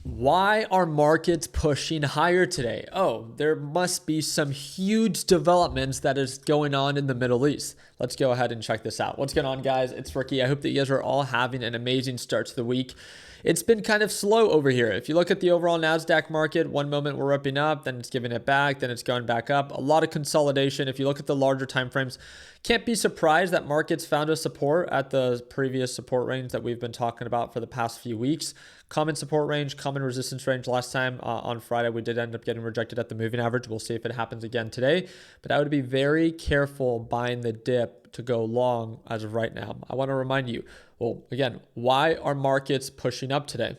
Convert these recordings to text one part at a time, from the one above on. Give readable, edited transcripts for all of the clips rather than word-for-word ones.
Why are markets pushing higher today? Oh, there must be some huge developments that is going on in the Middle East. Let's go ahead and check this out. What's going on, guys? It's Ricky. I hope that you guys are all having an amazing start to the week. It's been kind of slow over here. If you look at the overall NASDAQ market, one moment we're ripping up, then it's giving it back, then it's going back up. A lot of consolidation. If you look at the larger time frames, can't be surprised that markets found a support at the previous support range that we've been talking about for the past few weeks. Common support range, common resistance range. Last time on Friday, we did end up getting rejected at the moving average. We'll see if it happens again today. But I would be very careful buying the dip to go long as of right now. I want to remind you, well, again, why are markets pushing up today?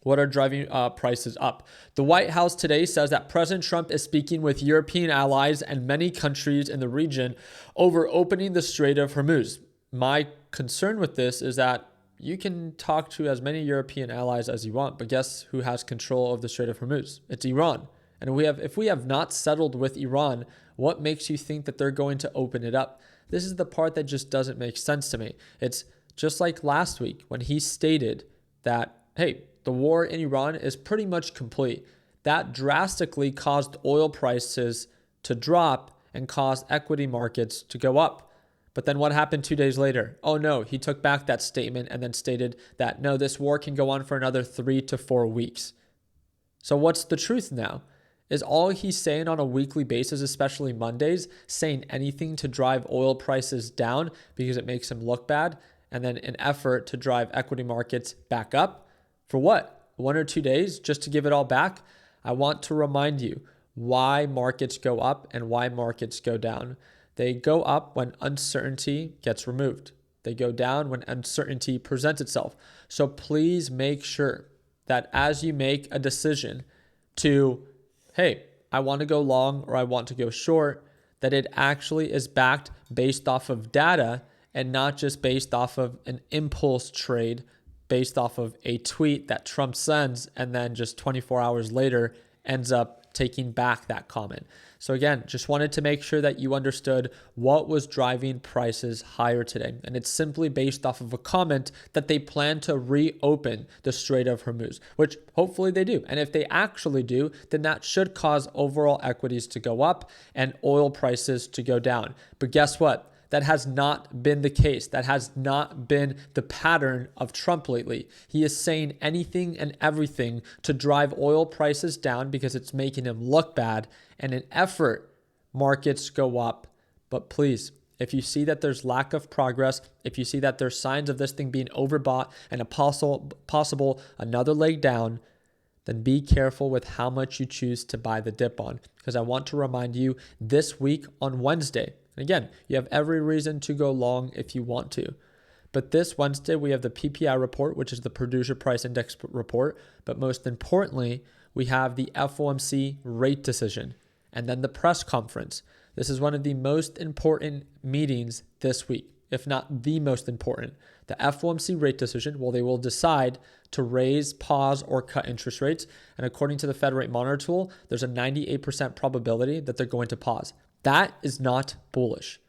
What are driving prices up? The White House today says that President Trump is speaking with European allies and many countries in the region over opening the Strait of Hormuz. My concern with this is that you can talk to as many European allies as you want, but guess who has control of the Strait of Hormuz? It's Iran. And if we have not settled with Iran, what makes you think that they're going to open it up? This is the part that just doesn't make sense to me. It's just like last week when he stated that, hey, the war in Iran is pretty much complete. That drastically caused oil prices to drop and caused equity markets to go up. But then what happened 2 days later? Oh no, he took back that statement and then stated that no, this war can go on for another 3 to 4 weeks. So what's the truth now? Is all he's saying on a weekly basis, especially Mondays, saying anything to drive oil prices down because it makes him look bad, and then an effort to drive equity markets back up? For what? 1 or 2 days just to give it all back? I want to remind you why markets go up and why markets go down. They go up when uncertainty gets removed. They go down when uncertainty presents itself. So please make sure that as you make a decision to, hey, I want to go long or I want to go short, that it actually is backed based off of data and not just based off of an impulse trade based off of a tweet that Trump sends and then just 24 hours later ends up taking back that comment. So again, just wanted to make sure that you understood what was driving prices higher today. And it's simply based off of a comment that they plan to reopen the Strait of Hormuz, which hopefully they do. And if they actually do, then that should cause overall equities to go up and oil prices to go down. But guess what? That has not been the case. That has not been the pattern of Trump lately. He is saying anything and everything to drive oil prices down because it's making him look bad. And in effort, markets go up. But please, if you see that there's lack of progress, if you see that there's signs of this thing being overbought and a possible another leg down, then be careful with how much you choose to buy the dip on. Because I want to remind you this week on Wednesday, and again, you have every reason to go long if you want to. But this Wednesday, we have the PPI report, which is the Producer Price Index report. But most importantly, we have the FOMC rate decision and then the press conference. This is one of the most important meetings this week, if not the most important. The FOMC rate decision, well, they will decide to raise, pause, or cut interest rates. And according to the Fed Rate Monitor tool, there's a 98% probability that they're going to pause. That is not bullish.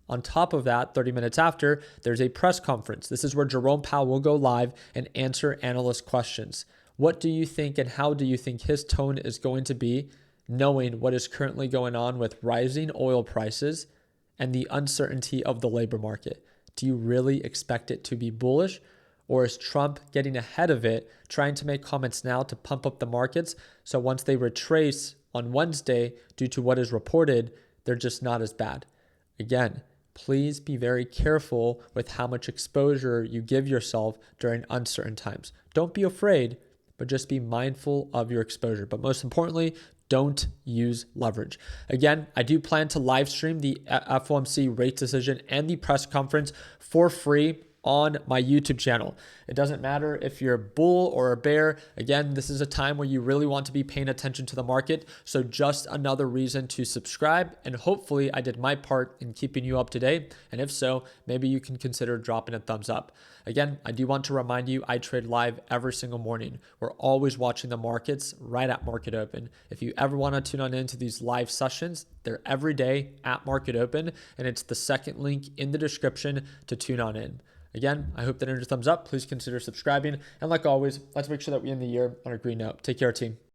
On top of that, 30 minutes after, there's a press conference. This is where Jerome Powell will go live and answer analyst questions. What do you think and how do you think his tone is going to be, knowing what is currently going on with rising oil prices and the uncertainty of the labor market? Do you really expect it to be bullish? Or is Trump getting ahead of it, trying to make comments now to pump up the markets so once they retrace on Wednesday due to what is reported, they're just not as bad? Again, please be very careful with how much exposure you give yourself during uncertain times. Don't be afraid, but just be mindful of your exposure. But most importantly, don't use leverage. Again, I do plan to live stream the FOMC rate decision and the press conference for free on my YouTube channel. It doesn't matter if you're a bull or a bear. Again, this is a time where you really want to be paying attention to the market. So just another reason to subscribe. And hopefully I did my part in keeping you up to date. And if so, maybe you can consider dropping a thumbs up. Again, I do want to remind you, I trade live every single morning. We're always watching the markets right at market open. If you ever want to tune on into these live sessions, they're every day at market open. And it's the second link in the description to tune on in. Again, I hope that earned a thumbs up. Please consider subscribing. And like always, let's make sure that we end the year on a green note. Take care, team.